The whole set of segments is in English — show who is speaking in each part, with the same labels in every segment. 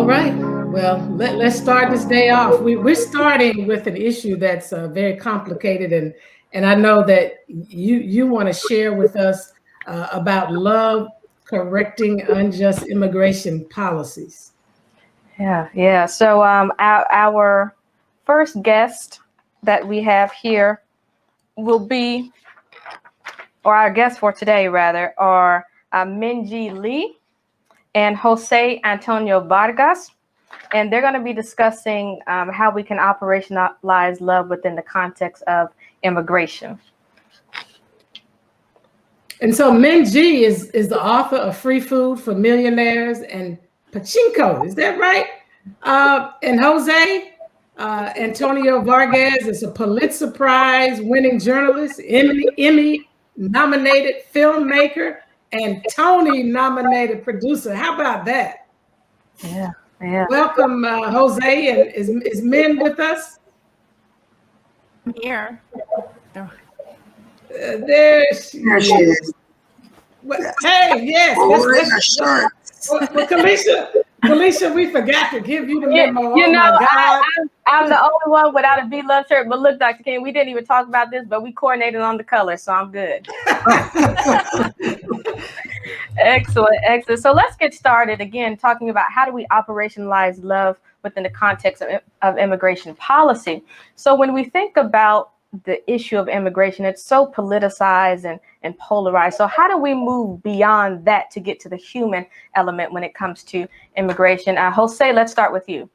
Speaker 1: All right. Well, let's start this day off. We're starting with an issue that's very complicated, and I know that you want to share with us about love correcting unjust immigration policies.
Speaker 2: Yeah. So our first guest that we have here will be, or our guests for today rather, are Minji Lee and Jose Antonio Vargas. And they're going to be discussing how we can operationalize love within the context of immigration.
Speaker 1: And so Minji is the author of Free Food for Millionaires and Pachinko. Is that right? And Jose Antonio Vargas is a Pulitzer Prize winning journalist, Emmy nominated filmmaker, and Tony nominated producer. How about that?
Speaker 2: Yeah.
Speaker 1: Welcome, Jose. And is Min with us?
Speaker 3: I'm here.
Speaker 1: There she is. Hey, yes. Kalisha, we forgot to give you the memo.
Speaker 2: You know, I'm the only one without a Be Love shirt. But look, Dr. King, we didn't even talk about this, but we coordinated on the color, so I'm good. Excellent. So let's get started again, talking about how do we operationalize love within the context of immigration policy. So when we think about the issue of immigration, it's so politicized and polarized. So how do we move beyond that to get to the human element when it comes to immigration? Jose, let's start with you.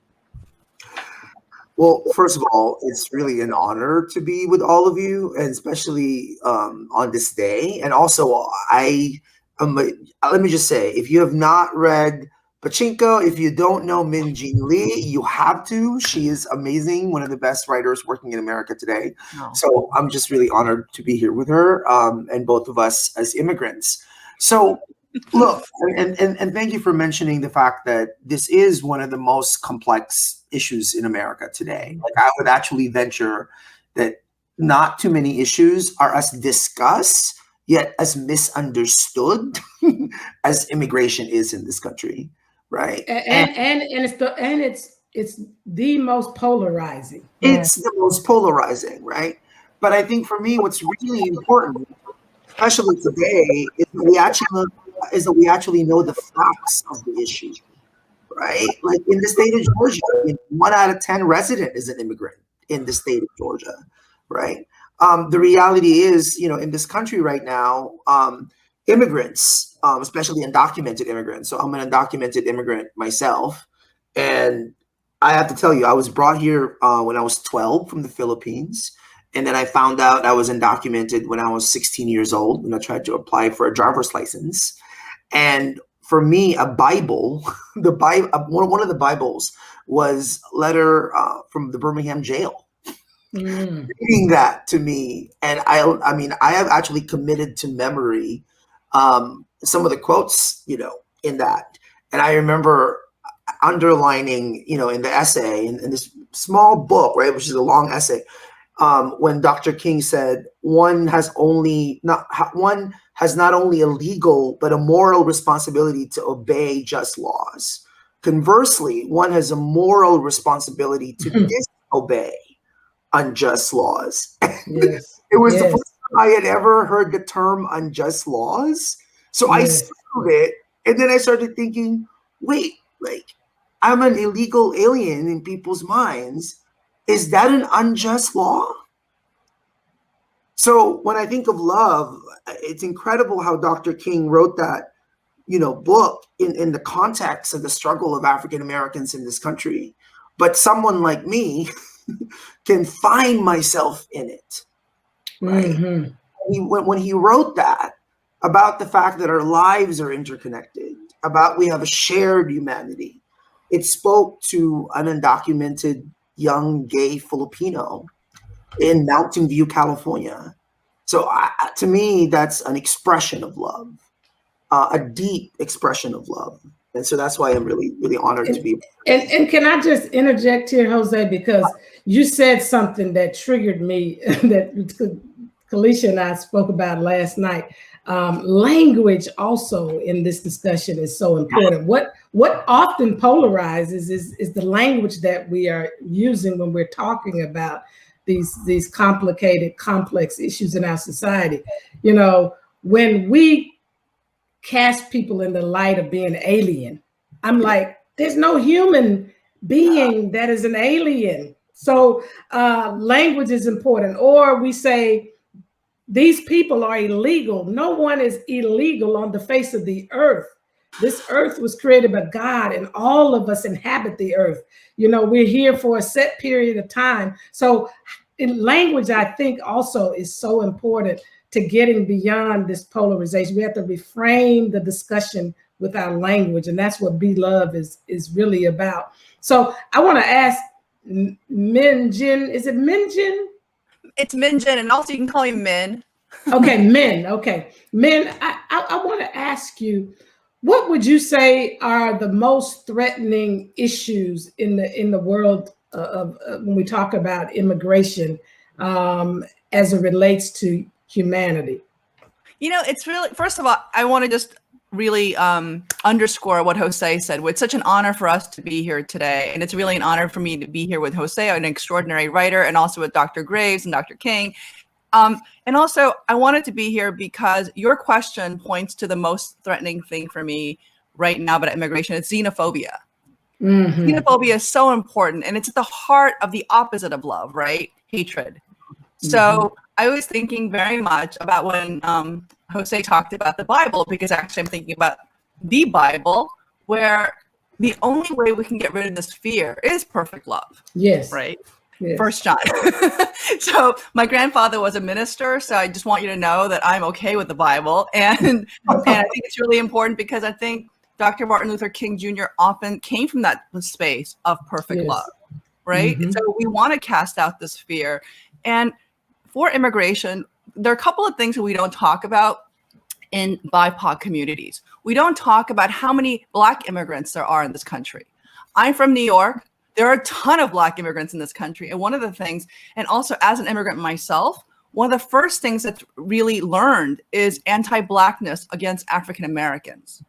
Speaker 4: Well, first of all, it's really an honor to be with all of you, and especially on this day. And also, let me just say, if you have not read Pachinko, if you don't know Minji Lee, you have to. She is amazing, one of the best writers working in America today. Oh. So I'm just really honored to be here with her, and both of us as immigrants. So look, and thank you for mentioning the fact that this is one of the most complex issues in America today. Like, I would actually venture that not too many issues are as discussed, yet as misunderstood as immigration is in this country. Right.
Speaker 1: And it's the most polarizing.
Speaker 4: It's the most polarizing, right? But I think for me, what's really important, especially today, is that we actually know the facts of the issue, right? Like in the state of Georgia, 1 out of 10 resident is an immigrant in the state of Georgia, right? The reality is, in this country right now, immigrants, especially undocumented immigrants. So I'm an undocumented immigrant myself. And I have to tell you, I was brought here when I was 12 from the Philippines. And then I found out I was undocumented when I was 16 years old when I tried to apply for a driver's license. And for me, a Bible, one of the Bibles was a letter from the Birmingham jail. Reading that to me. And I have actually committed to memory some of the quotes, in that. And I remember underlining, in the essay, in this small book, right, which is a long essay, when Dr. King said, one has not only a legal, but a moral responsibility to obey just laws. Conversely, one has a moral responsibility to disobey unjust laws.
Speaker 1: Yes.
Speaker 4: It was the first time I had ever heard the term unjust laws. So I studied it, and then I started thinking, wait, like, I'm an illegal alien in people's minds. Is that an unjust law? So when I think of love, it's incredible how Dr. King wrote that, book in the context of the struggle of African Americans in this country. But someone like me can find myself in it. Right? Mm-hmm. When he wrote that about the fact that our lives are interconnected, about we have a shared humanity, it spoke to an undocumented young gay Filipino in Mountain View, California. So to me, that's an expression of love, a deep expression of love. And so that's why I'm really, really honored to be.
Speaker 1: And can I just interject here, Jose, because you said something that triggered me that Kalisha and I spoke about last night. Language also in this discussion is so important. What often polarizes is the language that we are using when we're talking about these complicated, complex issues in our society. You know, when we cast people in the light of being alien, I'm like, there's no human being that is an alien. So language is important. Or we say, these people are illegal. No one is illegal on the face of the earth. This earth was created by God, and all of us inhabit the earth. You know, we're here for a set period of time. So in language, I think also is so important to getting beyond this polarization. We have to reframe the discussion with our language, and that's what Be Love is really about. So I want to ask Minjin, is it Minjin?
Speaker 3: It's Minjin, and also you can call me Min.
Speaker 1: Okay, Min. Okay, Min. I want to ask you, what would you say are the most threatening issues in the world of when we talk about immigration as it relates to humanity?
Speaker 3: You know, it's really, first of all, I want to just really underscore what Jose said. It's such an honor for us to be here today. And it's really an honor for me to be here with Jose, an extraordinary writer, and also with Dr. Graves and Dr. King. And also, I wanted to be here because your question points to the most threatening thing for me right now about immigration. It's xenophobia. Mm-hmm. Xenophobia is so important, and it's at the heart of the opposite of love, right? Hatred. Mm-hmm. So I was thinking very much about when Jose talked about the Bible, because actually I'm thinking about the Bible, where the only way we can get rid of this fear is perfect love. Yes. Right? Yes. 1 John. So my grandfather was a minister, so I just want you to know that I'm okay with the Bible. And I think it's really important because I think Dr. Martin Luther King Jr. often came from that space of perfect love, right? Mm-hmm. So we want to cast out this fear. And for immigration, there are a couple of things that we don't talk about in BiPOC communities. We don't talk about how many Black immigrants there are in this country. I'm from New York. There are a ton of Black immigrants in this country. And one of the things, and also as an immigrant myself, one of the first things that's really learned is anti-Blackness against African Americans.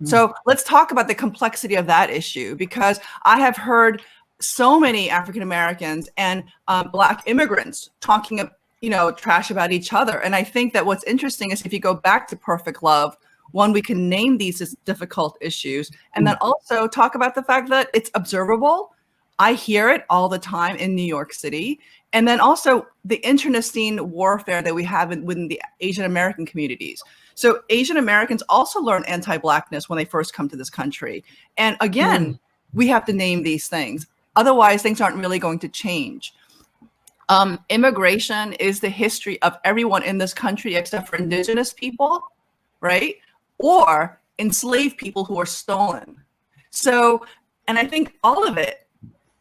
Speaker 3: Mm. So let's talk about the complexity of that issue, because I have heard so many African Americans and Black immigrants talking, trash about each other. And I think that what's interesting is if you go back to perfect love, one, we can name these as difficult issues, and then also talk about the fact that it's observable. I hear it all the time in New York City. And then also the internecine warfare that we have within the Asian American communities. So Asian Americans also learn anti-Blackness when they first come to this country. And again, we have to name these things. Otherwise, things aren't really going to change. Immigration is the history of everyone in this country except for Indigenous people, right? Or enslaved people who are stolen. So, and I think all of it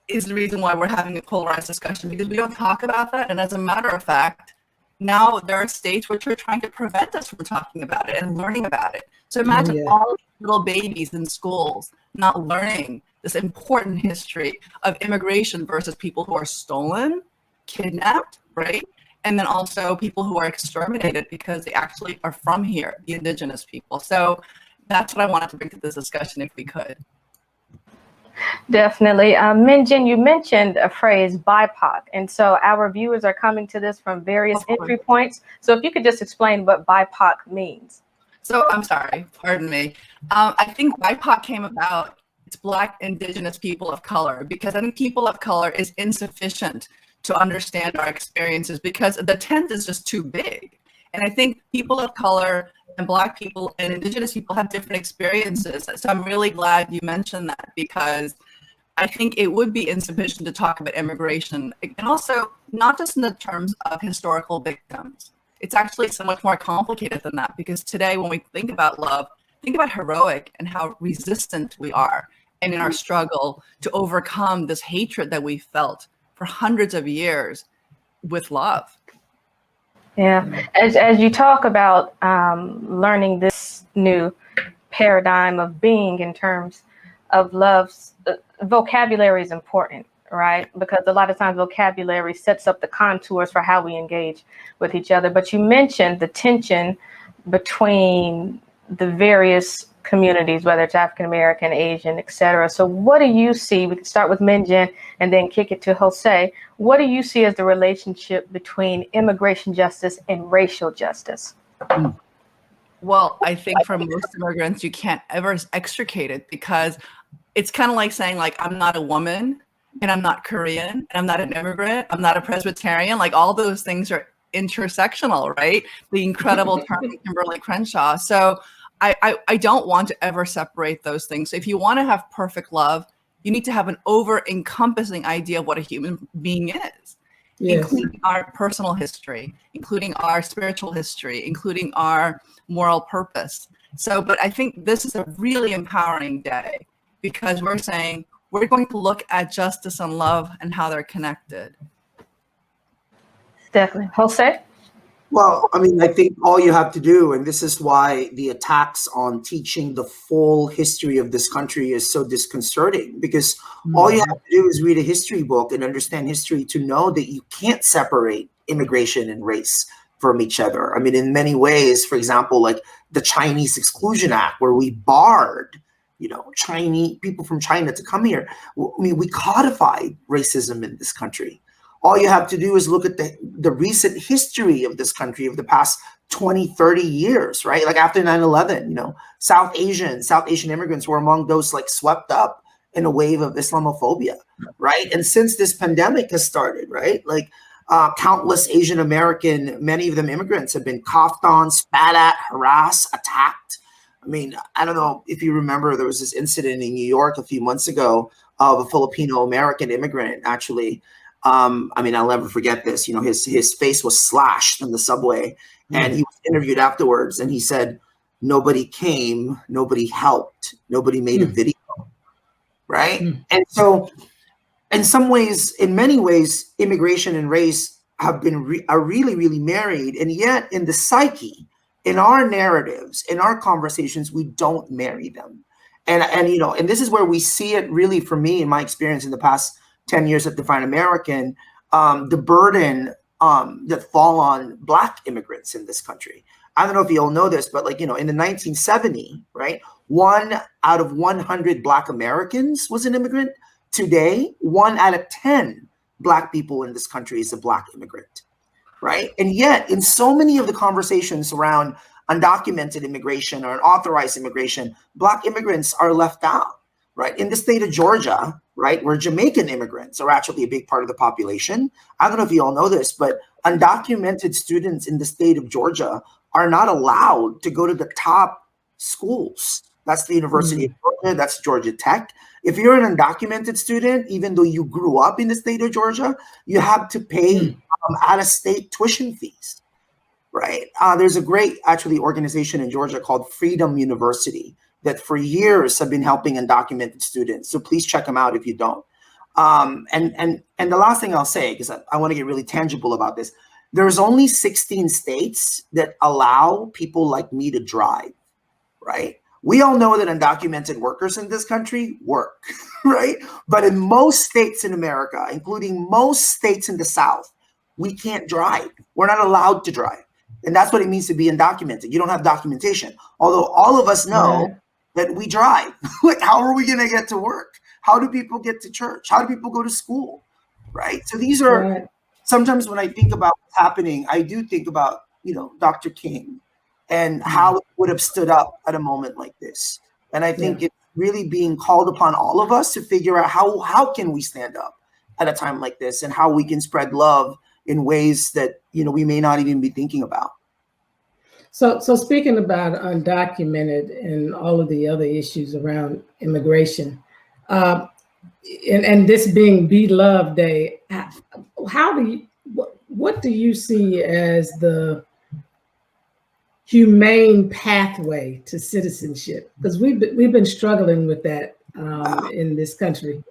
Speaker 3: is the reason why we're having a polarized discussion, because we don't talk about that. And as a matter of fact, now there are states which are trying to prevent us from talking about it and learning about it. So imagine all little babies in schools not learning this important history of immigration versus people who are stolen, kidnapped, right? And then also people who are exterminated because they actually are from here, the Indigenous people. So that's what I wanted to bring to this discussion, if we could.
Speaker 2: Definitely. Minjin, you mentioned a phrase BiPOC. And so our viewers are coming to this from various entry points. So if you could just explain what BiPOC means.
Speaker 3: So I'm sorry, pardon me. I think BiPOC came about, it's Black Indigenous people of color, because I think people of color is insufficient to understand our experiences because the tent is just too big. And I think people of color and Black people and Indigenous people have different experiences. So I'm really glad you mentioned that, because I think it would be insufficient to talk about immigration. And also not just in the terms of historical victims. It's actually so much more complicated than that, because today when we think about love, think about heroic and how resistant we are, and in our struggle to overcome this hatred that we felt for hundreds of years with love.
Speaker 2: Yeah, as you talk about learning this new paradigm of being in terms of love, vocabulary is important, right? Because a lot of times vocabulary sets up the contours for how we engage with each other. But you mentioned the tension between the various communities, whether it's African American, Asian, etc. So what do you see? We can start with Minjin and then kick it to Jose. What do you see as the relationship between immigration justice and racial justice?
Speaker 3: Well, I think for most immigrants, you can't ever extricate it, because it's kind of like saying, like, I'm not a woman and I'm not Korean and I'm not an immigrant, I'm not a Presbyterian. Like, all those things are intersectional, right? The incredible term of Kimberly Crenshaw. So I don't want to ever separate those things. So if you want to have perfect love, you need to have an over-encompassing idea of what a human being is. Yes. Including our personal history, including our spiritual history, including our moral purpose. So, but I think this is a really empowering day, because we're saying we're going to look at justice and love and how they're connected.
Speaker 2: Definitely. Jose?
Speaker 4: Well, I mean, I think all you have to do, and this is why the attacks on teaching the full history of this country is so disconcerting, because all you have to do is read a history book and understand history to know that you can't separate immigration and race from each other. I mean, in many ways, for example, like the Chinese Exclusion Act, where we barred, Chinese people from China to come here. I mean, we codified racism in this country. All you have to do is look at the recent history of this country of the past 20, 30 years, right? Like after 9/11, South Asian immigrants were among those like swept up in a wave of Islamophobia, right? And since this pandemic has started, right? Like countless Asian American, many of them immigrants, have been coughed on, spat at, harassed, attacked. I mean, I don't know if you remember, there was this incident in New York a few months ago of a Filipino American immigrant actually. I mean, I'll never forget this. His face was slashed in the subway, and he was interviewed afterwards, and he said, "Nobody came, nobody helped, nobody made a video," right? And so, in many ways, immigration and race have been are really, really married, and yet in the psyche, in our narratives, in our conversations, we don't marry them, and this is where we see it really, for me, in my experience in the past 10 years at Define American, the burden that fall on Black immigrants in this country. I don't know if you all know this, but in the 1970, right, 1 out of 100 Black Americans was an immigrant. Today, 1 out of 10 Black people in this country is a Black immigrant, right? And yet, in so many of the conversations around undocumented immigration or unauthorized immigration, Black immigrants are left out. Right, in the state of Georgia, right, where Jamaican immigrants are actually a big part of the population. I don't know if you all know this, but undocumented students in the state of Georgia are not allowed to go to the top schools. That's the University of Georgia, that's Georgia Tech. If you're an undocumented student, even though you grew up in the state of Georgia, you have to pay out-of-state tuition fees, right? There's a great, actually, organization in Georgia called Freedom University that for years have been helping undocumented students. So please check them out if you don't. And the last thing I'll say, because I want to get really tangible about this, there's only 16 states that allow people like me to drive, right? We all know that undocumented workers in this country work, right? But in most states in America, including most states in the South, we can't drive. We're not allowed to drive. And that's what it means to be undocumented. You don't have documentation. Although all of us know that we drive. Like, how are we going to get to work? How do people get to church? How do people go to school? Right? So these are, sometimes when I think about what's happening, I do think about, Dr. King and how it would have stood up at a moment like this. And I think it's really being called upon all of us to figure out how can we stand up at a time like this, and how we can spread love in ways that, we may not even be thinking about.
Speaker 1: So speaking about undocumented and all of the other issues around immigration, and this being Be Love Day, what do you see as the humane pathway to citizenship? Because we've been struggling with that in this country.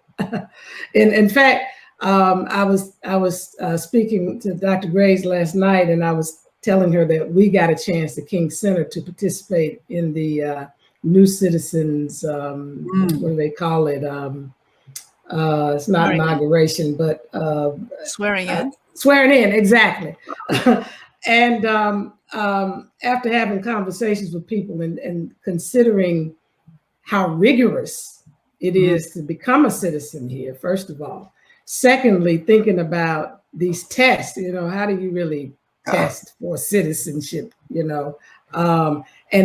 Speaker 1: In fact, I was speaking to Dr. Graves last night, and I was telling her that we got a chance at King Center to participate in the New Citizens, what do they call it? It's not inauguration, but
Speaker 3: swearing in.
Speaker 1: Swearing in, exactly. And after having conversations with people and considering how rigorous it is to become a citizen here, first of all. Secondly, thinking about these tests, how do you really test for citizenship, and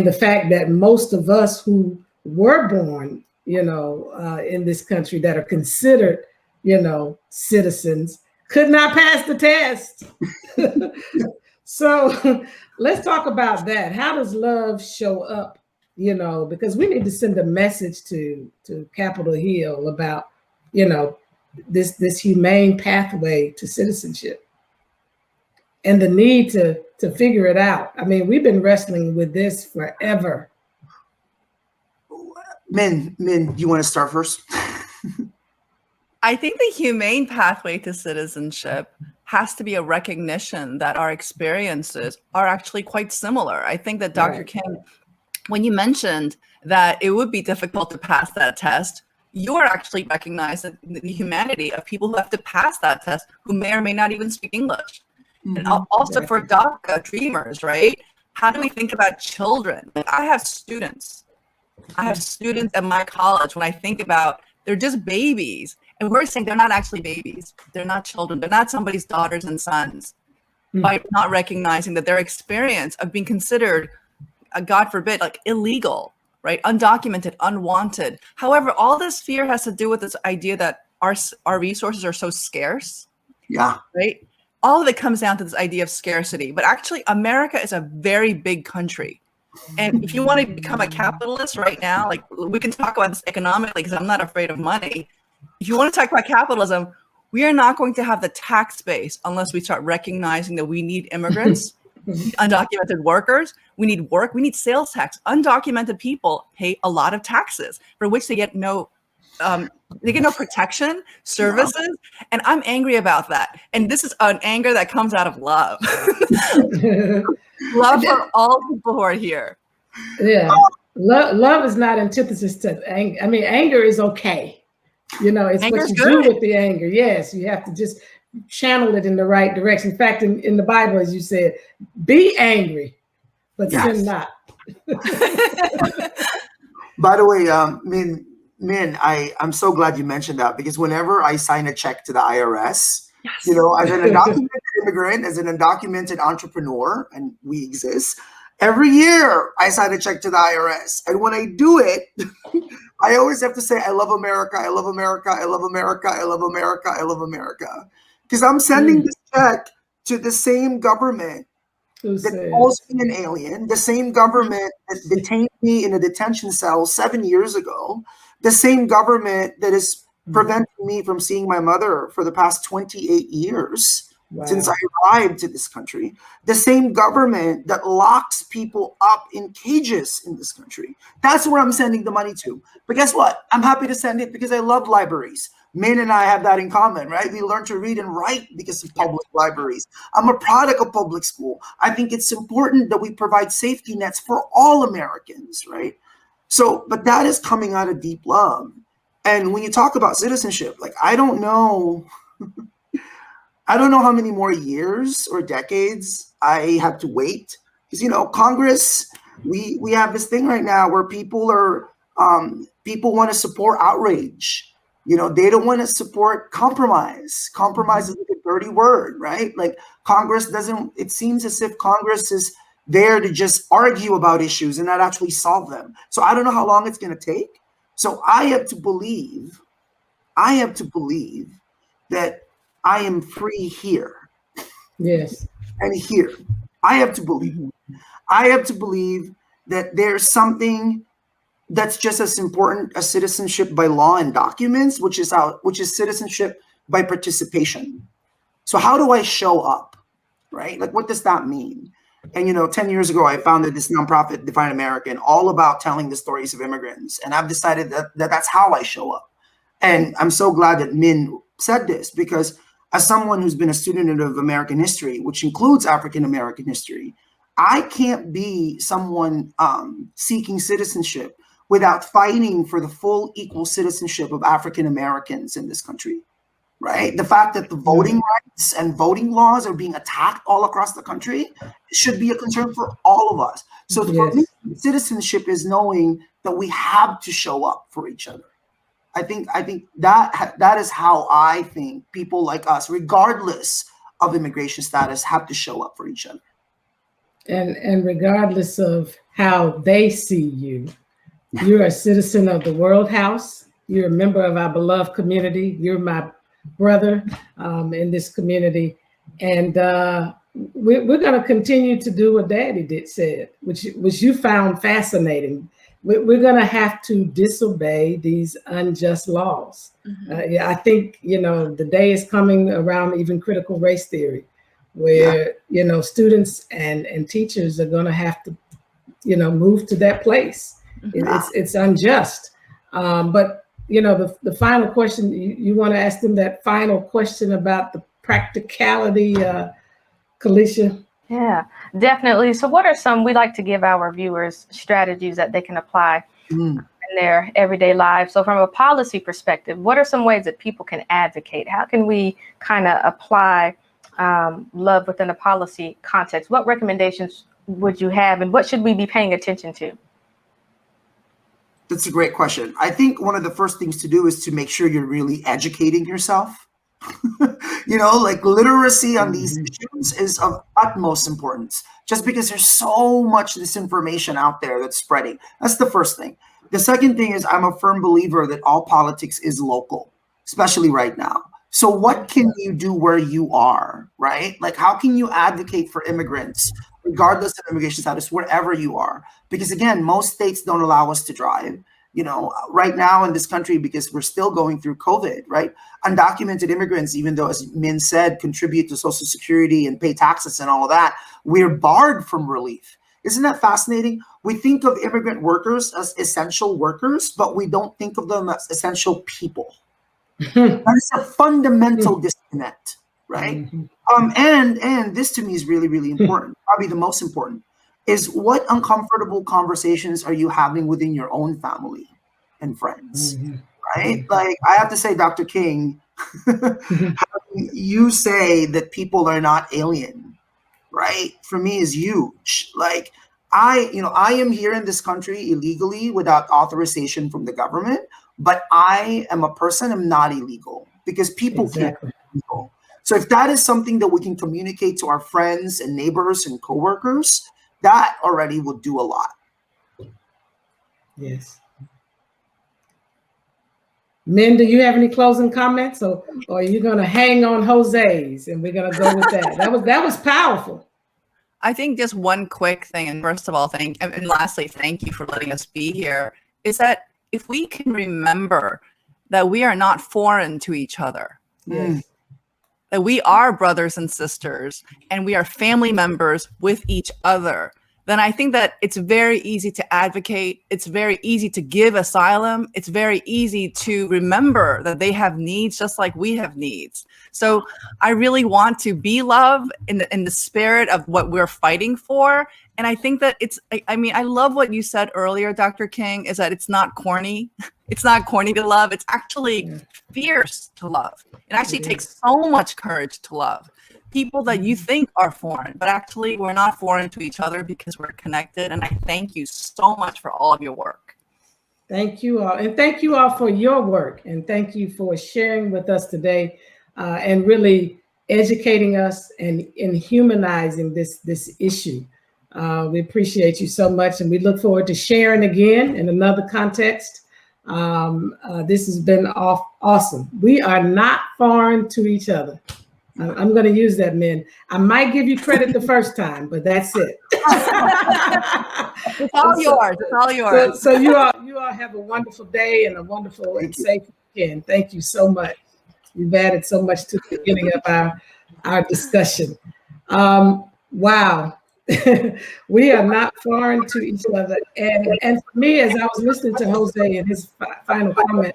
Speaker 1: the fact that most of us who were born, in this country that are considered, citizens could not pass the test. So let's talk about that. How does love show up? Because we need to send a message to Capitol Hill about, this humane pathway to citizenship and the need to figure it out. I mean, we've been wrestling with this forever.
Speaker 4: Min, you want to start first?
Speaker 3: I think the humane pathway to citizenship has to be a recognition that our experiences are actually quite similar. I think that Dr.
Speaker 1: Right.
Speaker 3: Kim, when you mentioned that it would be difficult to pass that test, you are actually recognizing the humanity of people who have to pass that test who may or may not even speak English. And also for DACA dreamers, right? How do we think about children? Like I have students at my college. When I think about, they're just babies. And we're saying they're not actually babies. They're not children. They're not somebody's daughters and sons. By not recognizing that their experience of being considered, God forbid, like illegal, right? Undocumented, unwanted. However, all this fear has to do with this idea that our resources are so scarce.
Speaker 4: Yeah.
Speaker 3: Right? All of it comes down to this idea of scarcity. But actually, America is a very big country. And if you want to become a capitalist right now, like we can talk about this economically because I'm not afraid of money. If you want to talk about capitalism, we are not going to have the tax base unless we start recognizing that we need immigrants, undocumented workers, we need work, we need sales tax. Undocumented people pay a lot of taxes for which they get no protection, services. And I'm angry about that. And this is an anger that comes out of love. Love for all people who are here.
Speaker 1: Yeah. Love is not antithesis to anger. I mean, anger is okay. It's
Speaker 3: Anger's
Speaker 1: what you
Speaker 3: good.
Speaker 1: do with the anger. Yes, you have to just channel it in the right direction. In fact, in the Bible, as you said, be angry, but sin not.
Speaker 4: By the way, Min, I'm so glad you mentioned that because whenever I sign a check to the IRS, as an undocumented immigrant, as an undocumented entrepreneur, and we exist, every year I sign a check to the IRS. And when I do it, I always have to say, I love America, I love America, I love America, I love America, I love America. Because I'm sending this check to the same government that calls me an alien, the same government that detained me in a detention cell 7 years ago, the same government that is preventing me from seeing my mother for the past 28 years. Wow. Since I arrived to this country, the same government that locks people up in cages in this country. That's where I'm sending the money to. But guess what? I'm happy to send it because I love libraries. Min and I have that in common, right? We learn to read and write because of public libraries. I'm a product of public school. I think it's important that we provide safety nets for all Americans, right? So, but that is coming out of deep love. And when you talk about citizenship, like, I don't know how many more years or decades I have to wait. Because, Congress, we have this thing right now where people want to support outrage. They don't want to support compromise. Compromise is like a dirty word, right? Like it seems as if Congress is there to just argue about issues and not actually solve them. So I don't know how long it's going to take. So I have to believe that I am free here.
Speaker 1: Yes.
Speaker 4: And here. I have to believe. I have to believe that there's something that's just as important as citizenship by law and documents, which is citizenship by participation. So how do I show up? Right? Like, what does that mean? And 10 years ago, I founded this nonprofit, Define American, all about telling the stories of immigrants. And I've decided that that's how I show up. And I'm so glad that Min said this, because as someone who's been a student of American history, which includes African American history, I can't be someone seeking citizenship without fighting for the full equal citizenship of African Americans in this country. right? The fact that the voting rights and voting laws are being attacked all across the country should be a concern for all of us. So for me, citizenship is knowing that we have to show up for each other. I think that is how I think people like us, regardless of immigration status, have to show up for each other.
Speaker 1: And regardless of how they see you, you're a citizen of the World House. You're a member of our beloved community. You're my brother in this community. And we're going to continue to do what Daddy said, which you found fascinating. We're going to have to disobey these unjust laws. I think, the day is coming around even critical race theory, where, students and teachers are going to have to, move to that place. It's unjust. But, the final question, you want to ask them that final question about the practicality, Kalisha?
Speaker 2: Yeah, definitely. So what are some, we like to give our viewers strategies that they can apply in their everyday lives. So from a policy perspective, what are some ways that people can advocate? How can we kind of apply love within a policy context? What recommendations would you have, and what should we be paying attention to?
Speaker 4: That's a great question. I think one of the first things to do is to make sure you're really educating yourself. Like literacy on these issues is of utmost importance, just because there's so much disinformation out there that's spreading. That's the first thing. The second thing is I'm a firm believer that all politics is local, especially right now. So what can you do where you are, right? Like, how can you advocate for immigrants, regardless of immigration status, wherever you are? Because again, most states don't allow us to drive. Right now in this country, because we're still going through COVID, right? Undocumented immigrants, even though, as Min said, contribute to Social Security and pay taxes and all of that, we're barred from relief. Isn't that fascinating? We think of immigrant workers as essential workers, but we don't think of them as essential people. That is a fundamental disconnect, right? And this to me is really, really important, probably the most important. Is what uncomfortable conversations are you having within your own family and friends, right? Like, I have to say, Dr. King, you say that people are not alien, right? For me is huge. Like, I am here in this country illegally without authorization from the government, but I am a person, I'm not illegal, because people can't be illegal. So if that is something that we can communicate to our friends and neighbors and coworkers, that already will do a lot.
Speaker 1: Yes. Min, do you have any closing comments, or are you going to hang on Jose's and we're going to go with that? That was powerful.
Speaker 3: I think just one quick thing, and first of all, and lastly, thank you for letting us be here, is that if we can remember that we are not foreign to each other.
Speaker 1: Yes.
Speaker 3: That we are brothers and sisters and we are family members with each other, then I think that it's very easy to advocate. It's very easy to give asylum. It's very easy to remember that they have needs just like we have needs. So I really want to be love in the spirit of what we're fighting for. And I think that I love what you said earlier, Dr. King, is that it's not corny. It's not corny to love. It's actually fierce to love. It actually takes so much courage to love people that you think are foreign, but actually we're not foreign to each other because we're connected. And I thank you so much for all of your work.
Speaker 1: Thank you all. And thank you all for your work. And thank you for sharing with us today and really educating us and humanizing this issue. We appreciate you so much, and we look forward to sharing again in another context. This has been awesome. We are not foreign to each other. I'm going to use that, Min. I might give you credit the first time, but that's it.
Speaker 3: It's all yours. It's all yours.
Speaker 1: So you all have a wonderful day and a wonderful and safe weekend. Thank you so much. You've added so much to the beginning of our discussion. Wow. We are not foreign to each other. And for me, as I was listening to Jose and his final comment,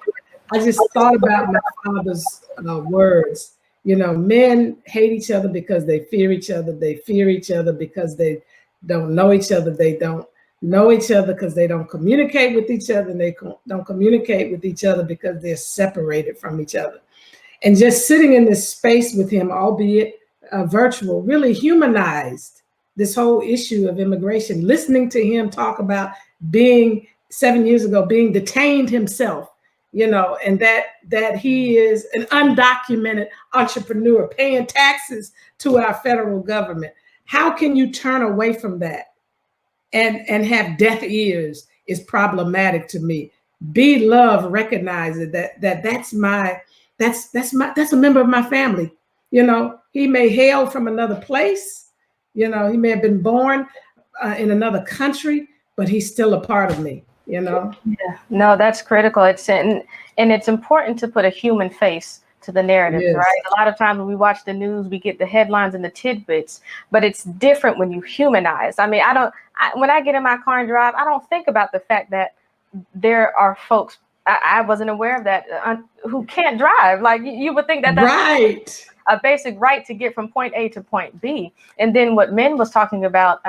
Speaker 1: I just thought about my father's words. Men hate each other because they fear each other. They fear each other because they don't know each other. They don't know each other because they don't communicate with each other. And they don't communicate with each other because they're separated from each other. And just sitting in this space with him, albeit virtual, really humanized this whole issue of immigration. Listening to him talk about being 7 years ago, being detained himself, and that he is an undocumented entrepreneur paying taxes to our federal government. How can you turn away from that and have deaf ears is problematic to me. Be Love recognizes that's a member of my family. He may hail from another place. He may have been born in another country, but he's still a part of me.
Speaker 2: Yeah, no, that's critical. And it's important to put a human face to the narrative,
Speaker 1: Yes.
Speaker 2: right? A lot of times when we watch the news, we get the headlines and the tidbits, but it's different when you humanize. I mean, when I get in my car and drive, I don't think about the fact that there are folks, I wasn't aware of that, who can't drive. Like you would think that's
Speaker 1: right.
Speaker 2: A basic right to get from point A to point B. And then what Min was talking about,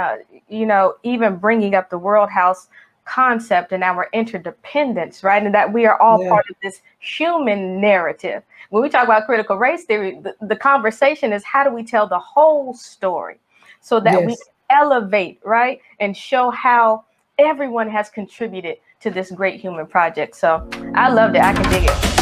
Speaker 2: even bringing up the World House concept and our interdependence, right? And that we are all part of this human narrative. When we talk about critical race theory, the conversation is how do we tell the whole story so that we elevate, right? And show how everyone has contributed to this great human project. So I loved it. I can dig it.